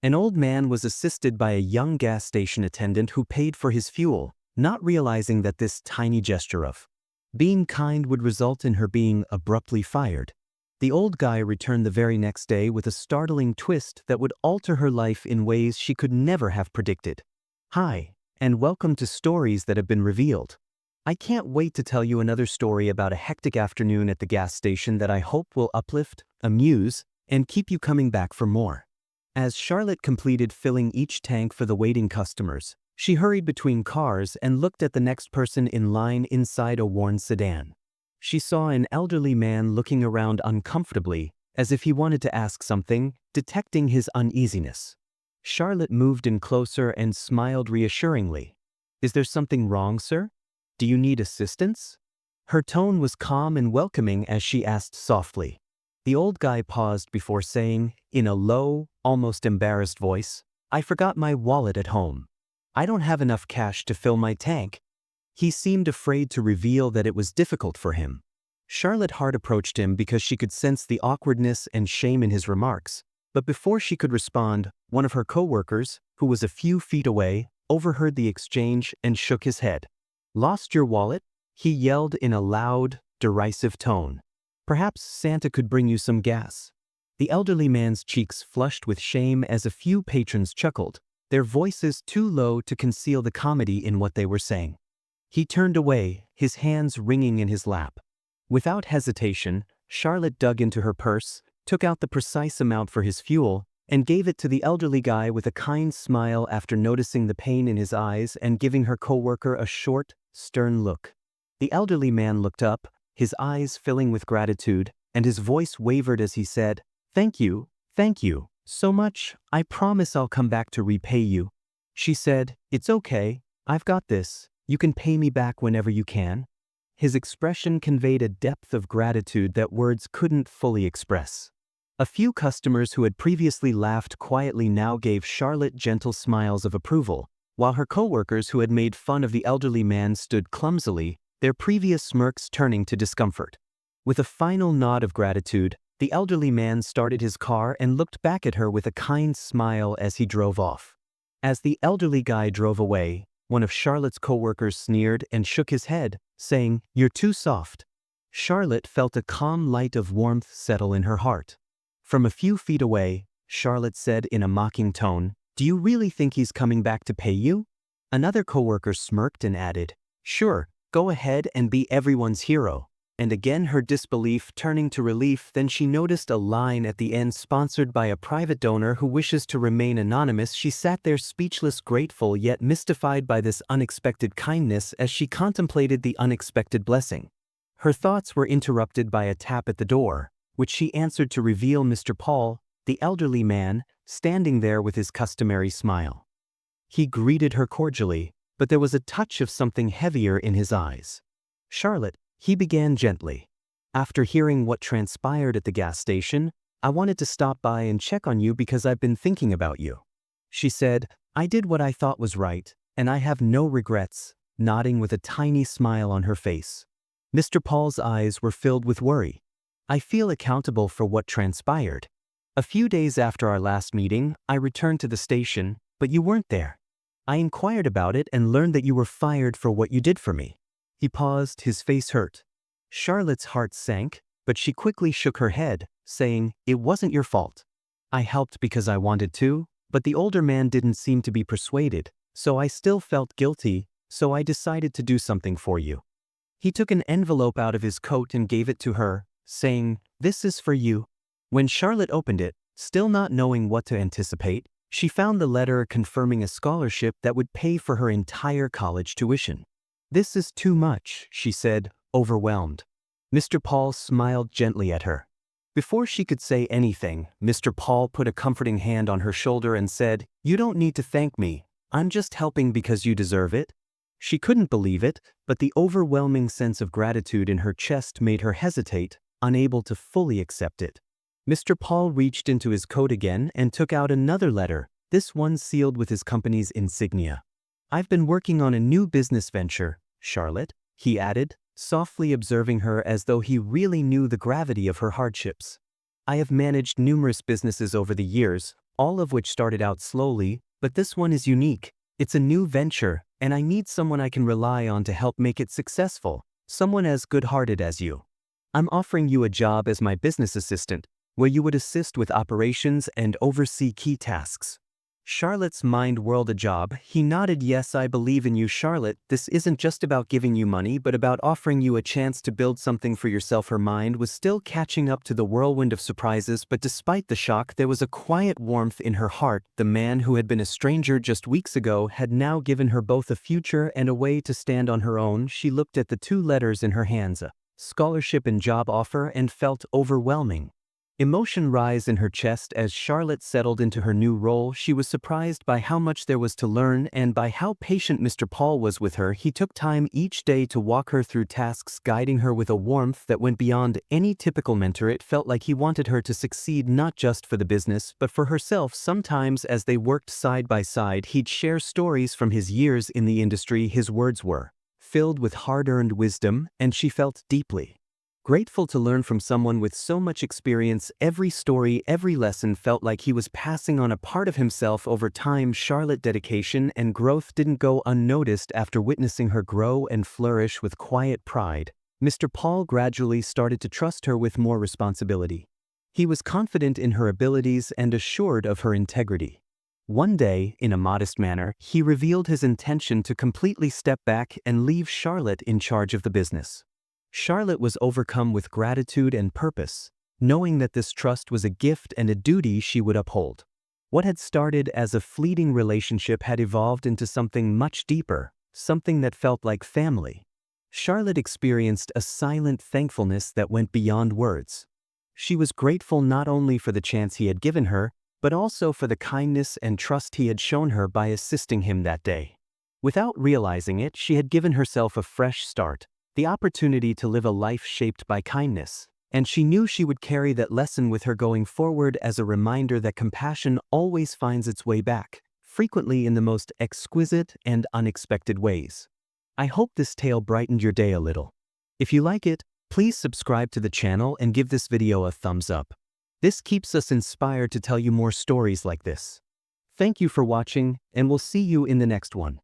An old man was assisted by a young gas station attendant who paid for his fuel, not realizing that this tiny gesture of being kind would result in her being abruptly fired. The old guy returned the very next day with a startling twist that would alter her life in ways she could never have predicted. Hi, and welcome to Stories That Have Been Revealed. I can't wait to tell you another story about a hectic afternoon at the gas station that I hope will uplift, amuse, and keep you coming back for more. As Charlotte completed filling each tank for the waiting customers, she hurried between cars and looked at the next person in line inside a worn sedan. She saw an elderly man looking around uncomfortably, as if he wanted to ask something, detecting his uneasiness. Charlotte moved in closer and smiled reassuringly. "Is there something wrong, sir? Do you need assistance?" Her tone was calm and welcoming as she asked softly. The old guy paused before saying, in a low, almost embarrassed voice, "I forgot my wallet at home. I don't have enough cash to fill my tank." He seemed afraid to reveal that it was difficult for him. Charlotte Hart approached him because she could sense the awkwardness and shame in his remarks, but before she could respond, one of her coworkers, who was a few feet away, overheard the exchange and shook his head. "Lost your wallet?" he yelled in a loud, derisive tone. "Perhaps Santa could bring you some gas." The elderly man's cheeks flushed with shame as a few patrons chuckled, their voices too low to conceal the comedy in what they were saying. He turned away, his hands wringing in his lap. Without hesitation, Charlotte dug into her purse, took out the precise amount for his fuel, and gave it to the elderly guy with a kind smile after noticing the pain in his eyes and giving her coworker a short, stern look. The elderly man looked up, his eyes filling with gratitude, and his voice wavered as he said, thank you so much. I promise I'll come back to repay you." She said, "It's okay, I've got this, you can pay me back whenever you can." His expression conveyed a depth of gratitude that words couldn't fully express. A few customers who had previously laughed quietly now gave Charlotte gentle smiles of approval, while her coworkers who had made fun of the elderly man stood clumsily, their previous smirks turning to discomfort. With a final nod of gratitude, the elderly man started his car and looked back at her with a kind smile as he drove off. As the elderly guy drove away, one of Charlotte's coworkers sneered and shook his head, saying, "You're too soft." Charlotte felt a calm light of warmth settle in her heart. From a few feet away, Charlotte said in a mocking tone, "Do you really think he's coming back to pay you?" Another coworker smirked and added, "Sure, go ahead and be everyone's hero." And again her disbelief turning to relief. Then she noticed a line at the end sponsored by a private donor who wishes to remain anonymous. She sat there speechless, grateful yet mystified by this unexpected kindness as she contemplated the unexpected blessing. Her thoughts were interrupted by a tap at the door, which she answered to reveal Mr. Paul, the elderly man, standing there with his customary smile. He greeted her cordially, but there was a touch of something heavier in his eyes. "Charlotte," he began gently, "after hearing what transpired at the gas station, I wanted to stop by and check on you because I've been thinking about you." She said, "I did what I thought was right, and I have no regrets," nodding with a tiny smile on her face. Mr. Paul's eyes were filled with worry. "I feel accountable for what transpired. A few days after our last meeting, I returned to the station, but you weren't there. I inquired about it and learned that you were fired for what you did for me." He paused, his face hurt. Charlotte's heart sank, but she quickly shook her head, saying, "It wasn't your fault. I helped because I wanted to, but the older man didn't seem to be persuaded, so I still felt guilty, so I decided to do something for you." He took an envelope out of his coat and gave it to her, saying, "This is for you." When Charlotte opened it, still not knowing what to anticipate, she found the letter confirming a scholarship that would pay for her entire college tuition. "This is too much," she said, overwhelmed. Mr. Paul smiled gently at her. Before she could say anything, Mr. Paul put a comforting hand on her shoulder and said, "You don't need to thank me. I'm just helping because you deserve it." She couldn't believe it, but the overwhelming sense of gratitude in her chest made her hesitate, unable to fully accept it. Mr. Paul reached into his coat again and took out another letter, this one sealed with his company's insignia. "I've been working on a new business venture, Charlotte," he added, softly observing her as though he really knew the gravity of her hardships. "I have managed numerous businesses over the years, all of which started out slowly, but this one is unique. It's a new venture, and I need someone I can rely on to help make it successful, someone as good-hearted as you. I'm offering you a job as my business assistant, where you would assist with operations and oversee key tasks. Charlotte's mind whirled. A job. He nodded. Yes, I believe in you, Charlotte. This isn't just about giving you money, but about offering you a chance to build something for yourself. Her mind was still catching up to the whirlwind of surprises, but despite the shock, there was a quiet warmth in her heart. The man who had been a stranger just weeks ago had now given her both a future and a way to stand on her own. She looked at the two letters in her hands, a scholarship and job offer, and felt overwhelming. Emotion rose in her chest as Charlotte settled into her new role. She was surprised by how much there was to learn and by how patient Mr. Paul was with her. He took time each day to walk her through tasks, guiding her with a warmth that went beyond any typical mentor. It felt like he wanted her to succeed not just for the business, but for herself. Sometimes, as they worked side by side, he'd share stories from his years in the industry. His words were filled with hard-earned wisdom, and she felt deeply grateful to learn from someone with so much experience. Every story, every lesson felt like he was passing on a part of himself over time. Charlotte's dedication and growth didn't go unnoticed. After witnessing her grow and flourish with quiet pride, Mr. Paul gradually started to trust her with more responsibility. He was confident in her abilities and assured of her integrity. One day, in a modest manner, he revealed his intention to completely step back and leave Charlotte in charge of the business. Charlotte was overcome with gratitude and purpose, knowing that this trust was a gift and a duty she would uphold. What had started as a fleeting relationship had evolved into something much deeper, something that felt like family. Charlotte experienced a silent thankfulness that went beyond words. She was grateful not only for the chance he had given her, but also for the kindness and trust he had shown her by assisting him that day. Without realizing it, she had given herself a fresh start, the opportunity to live a life shaped by kindness, and she knew she would carry that lesson with her going forward as a reminder that compassion always finds its way back, frequently in the most exquisite and unexpected ways. I hope this tale brightened your day a little. If you like it, please subscribe to the channel and give this video a thumbs up. This keeps us inspired to tell you more stories like this. Thank you for watching, and we'll see you in the next one.